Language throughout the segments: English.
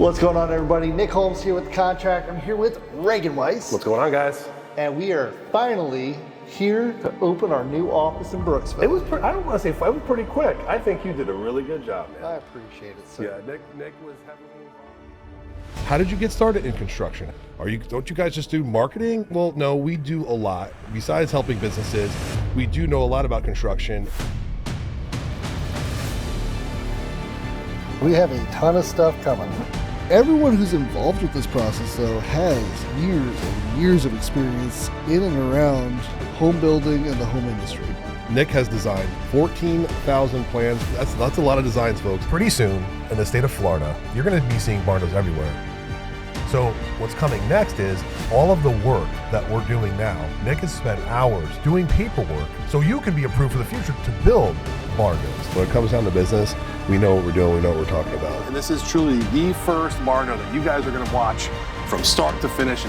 What's going on, everybody? Nick Holmes here with Contractor. I'm here with Reagan Weiss. What's going on, guys? And we are finally here to open our new office in Brooksville. It was, I don't want to say, it was pretty quick. I think you did a really good job, man. I appreciate it, sir. Yeah, Nick was heavily involved. How did you get started in construction? Don't you guys just do marketing? Well, no, we do a lot. Besides helping businesses, we do know a lot about construction. We have a ton of stuff coming. Everyone who's involved with this process, though, has years and years of experience in and around home building and the home industry. Nick has designed 14,000 plans. That's a lot of designs, folks. Pretty soon, in the state of Florida, you're going to be seeing barndos everywhere. So what's coming next is all of the work that we're doing now. Nick has spent hours doing paperwork so you can be approved for the future to build barndos. When it comes down to business, we know what we're doing, we know what we're talking about. And this is truly the first barndo that you guys are going to watch from start to finish.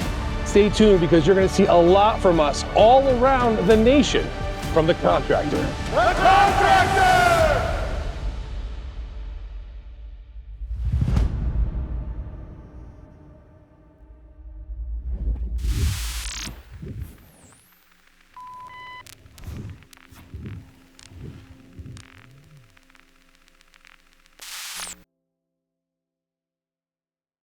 Stay tuned because you're going to see a lot from us all around the nation from the Contractor. The Contractor!